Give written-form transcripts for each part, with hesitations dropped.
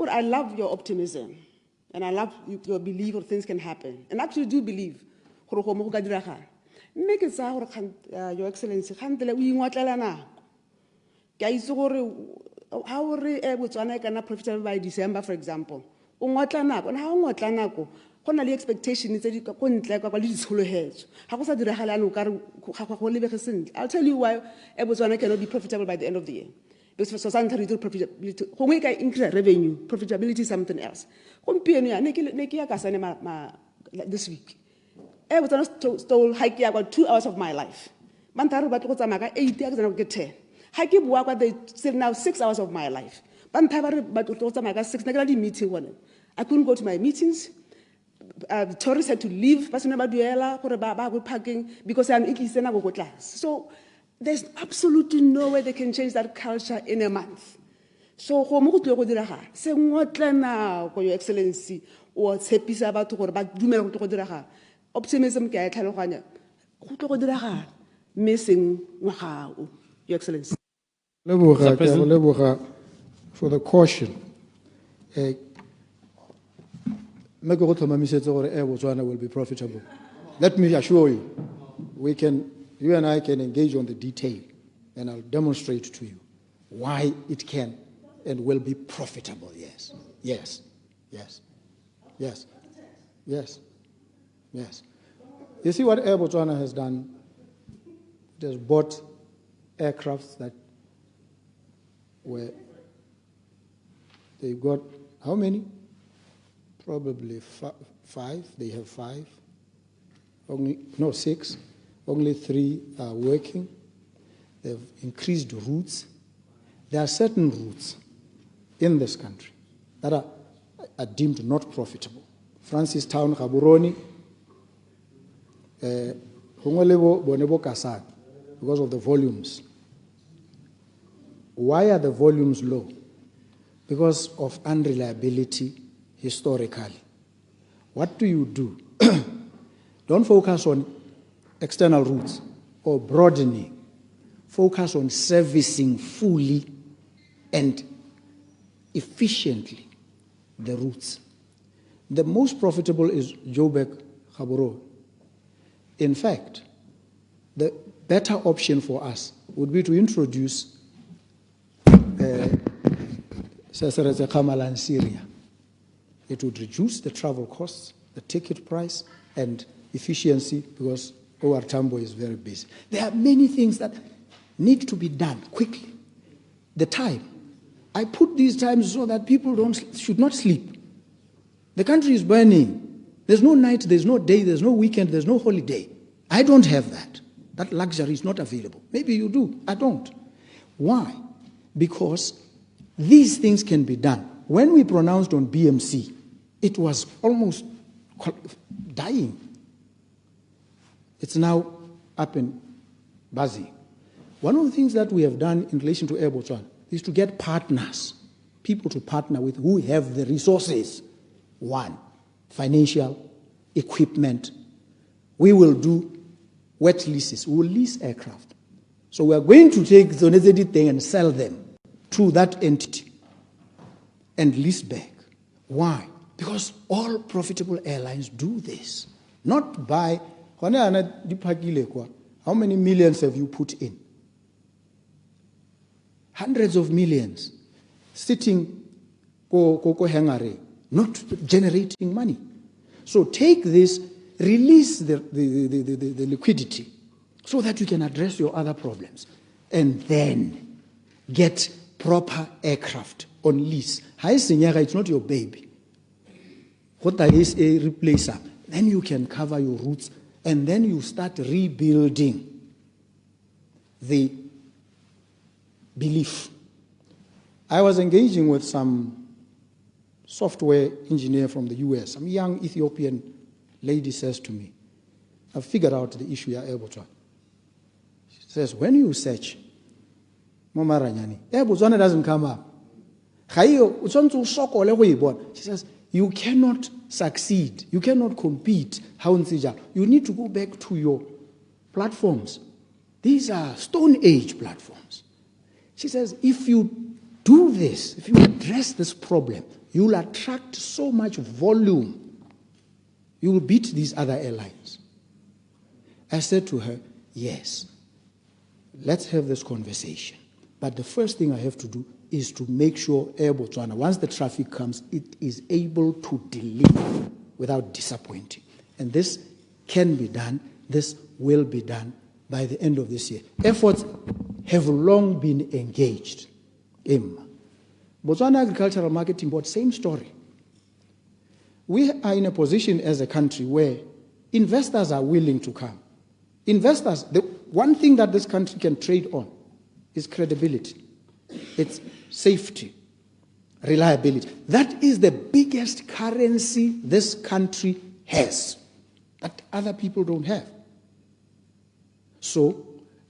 Good, I love your optimism, and I love your belief that things can happen, and I actually do believe. Make it Your Excellency, how Air Botswana can profitable by December, for example. And how the expectation is that you can't like a little hedge. I'll tell you why Air Botswana cannot be profitable by the end of the year. Because for society to profitability, when we can increase revenue, profitability is something else. This week, Air Botswana stole hiking about 2 hours of my life. Bantaru batoko maga 8 hours and get 10. Hike buaka they still now 6 hours of my life. Bantaru batoko maga 6 nagadi meeting one. I couldn't go to my meetings. Tourists had to leave. Parking because I'm in class. So there's absolutely no way they can change that culture in a month. So say Your Excellency or tshepisa about optimism missing Your Excellency. For the caution. Air Botswana will be profitable. Let me assure you, you and I can engage on the detail, and I'll demonstrate to you why it can and will be profitable. Yes, yes, yes, yes, yes, yes. You see what Air Botswana has done? It has bought aircrafts that they got how many? Probably 5. They have 5. No, 6. Only 3 are working. They've increased routes. There are certain routes in this country that are deemed not profitable. Francis Town, Gaborone, Bonebo Kasang, because of the volumes. Why are the volumes low? Because of unreliability. Historically, what do? Don't focus on external routes or broadening. Focus on servicing fully and efficiently the routes. The most profitable is Joburg-Gaborone. In fact, the better option for us would be to introduce Syria. It would reduce the travel costs, the ticket price, and efficiency because OR Tambo is very busy. There are many things that need to be done quickly. The time. I put these times so that people should not sleep. The country is burning. There's no night, there's no day, there's no weekend, there's no holiday. I don't have that. That luxury is not available. Maybe you do. I don't. Why? Because these things can be done. When we pronounced on BMC, it was almost dying. It's now up and buzzing. One of the things that we have done in relation to Air Botswana is to get partners, people to partner with who have the resources. 1, financial, equipment. We will do wet leases. We will lease aircraft. So we are going to take the necessary thing and sell them to that entity and lease back. Why? Because all profitable airlines do this. Not by, how many millions have you put in? Hundreds of millions sitting hangare, not generating money. So take this, release the liquidity so that you can address your other problems, and then get proper aircraft on lease. It's not your baby. What is a replacer? Then you can cover your routes, and then you start rebuilding the belief. I was engaging with some software engineer from the US. Some young Ethiopian lady says to me, I've figured out the issue at Air Botswana. She says, when you search Momaranyani, Air Botswana doesn't come up. She says, you cannot succeed. You cannot compete. You need to go back to your platforms. These are Stone Age platforms. She says, if you do this, if you address this problem, You will attract so much volume. You will beat these other airlines. I said to her, yes, let's have this conversation. But the first thing I have to do is to make sure Air Botswana, once the traffic comes, it is able to deliver without disappointing. And this can be done. This will be done by the end of this year. Efforts have long been engaged. Botswana Agricultural Marketing Board, same story. We are in a position as a country where investors are willing to come. Investors, the one thing that this country can trade on is credibility. It's safety, reliability. That is the biggest currency this country has that other people don't have. So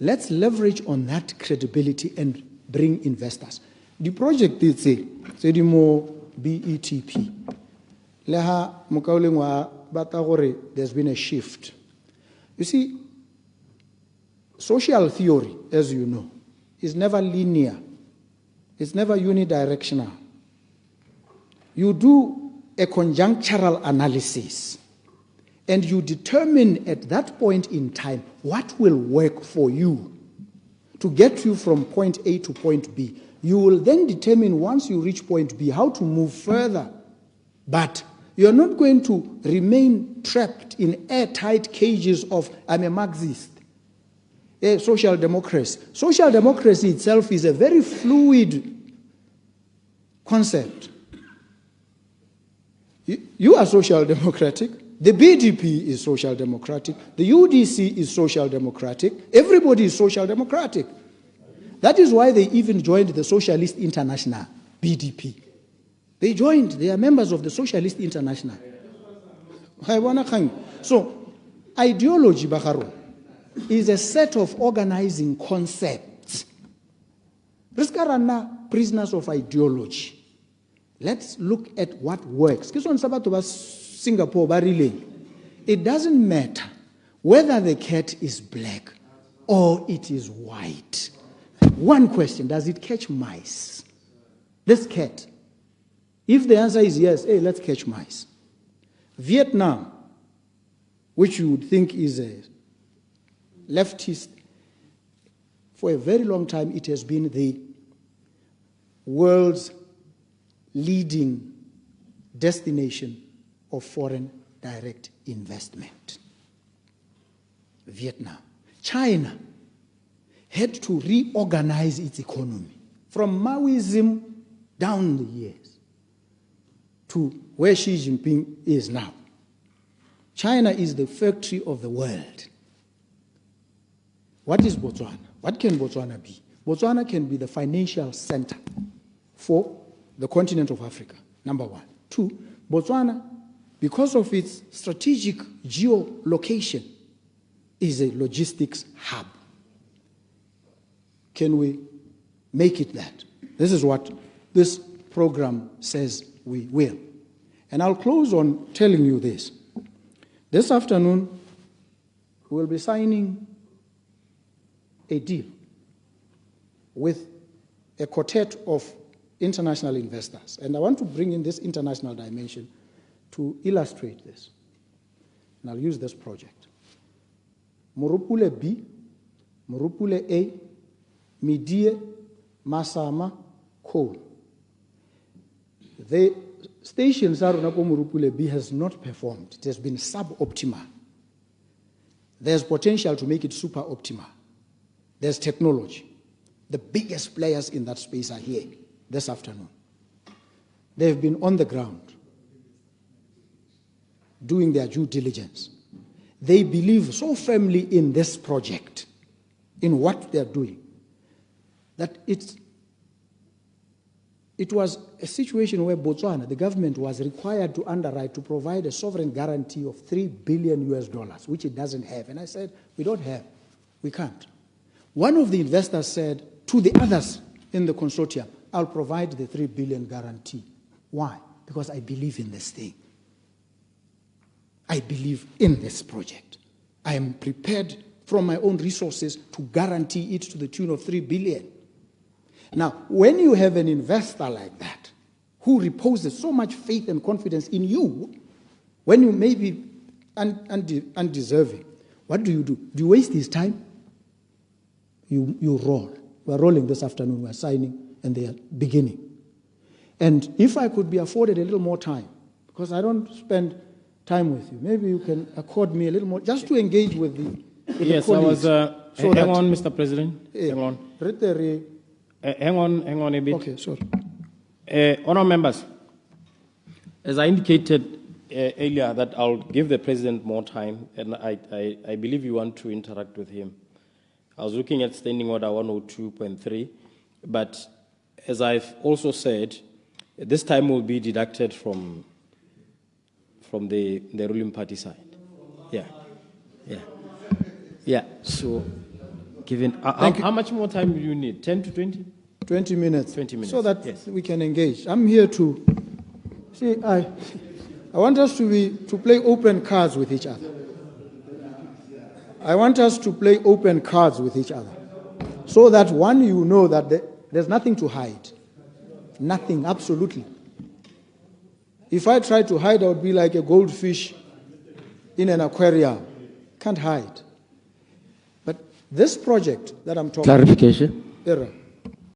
let's leverage on that credibility and bring investors. The project is a more BETP. Leha mukaulengwa batagore, there's been a shift. You see, social theory, as you know, is never linear. It's never unidirectional. You do a conjunctural analysis and you determine at that point in time what will work for you to get you from point A to point B. You will then determine, once you reach point B, how to move further. But you're not going to remain trapped in airtight cages of, I'm a Marxist, a social democracy. Social democracy itself is a very fluid concept. You are social democratic. The BDP is social democratic. The UDC is social democratic. Everybody is social democratic. That is why they even joined the Socialist International, BDP. They joined. They are members of the Socialist International. So, ideology, Bakaro, is a set of organizing concepts. Prisoners of ideology. Let's look at what works. Singapore, it doesn't matter whether the cat is black or it is white. One question, does it catch mice? This cat. If the answer is yes, hey, let's catch mice. Vietnam, which you would think is a leftist, for a very long time it has been the world's leading destination of foreign direct investment. Vietnam. China had to reorganize its economy from Maoism down the years to where Xi Jinping is now. China is the factory of the world. What is Botswana? What can Botswana be? Botswana can be the financial center for the continent of Africa, number one. Two, Botswana, because of its strategic geolocation, is a logistics hub. Can we make it that? This is what this program says we will. And I'll close on telling you this. This afternoon, we'll be signing a deal with a quartet of international investors. And I want to bring in this international dimension to illustrate this. And I'll use this project. Morupule B, Morupule A, Midie, Masama, Coal. The station Sarunapo Morupule B has not performed. It has been suboptimal. There's potential to make it super optimal. There's technology. The biggest players in that space are here this afternoon. They've been on the ground doing their due diligence. They believe so firmly in this project, in what they're doing, that it was a situation where Botswana, the government, was required to underwrite to provide a sovereign guarantee of $3 billion, which it doesn't have. And I said, we don't have. We can't. One of the investors said to the others in the consortium, I'll provide the $3 billion guarantee. Why? Because I believe in this thing. I believe in this project. I am prepared from my own resources to guarantee it to the tune of $3 billion. Now, when you have an investor like that, who reposes so much faith and confidence in you when you may be undeserving, what do? Do you waste his time? You roll. We're rolling this afternoon, we're signing, and they are beginning. And if I could be afforded a little more time, because I don't spend time with you, maybe you can accord me a little more, just to engage with the yes, colleagues. Hang on, Mr. President. Hang on. Hang on a bit. Okay, sorry. Honourable members, as I indicated earlier, that I'll give the President more time, and I believe you want to interact with him. I was looking at Standing Order 102.3, but as I've also said, this time will be deducted from the ruling party side. Yeah. So, given how much more time do you need? 10 to 20? 20 minutes. 20 minutes. So that yes. we can engage. I'm here to see. I want us to play open cards with each other. I want us to play open cards with each other, so that one, you know that there's nothing to hide. Nothing, absolutely. If I try to hide, I would be like a goldfish in an aquarium. Can't hide. But this project that I'm talking clarification. About,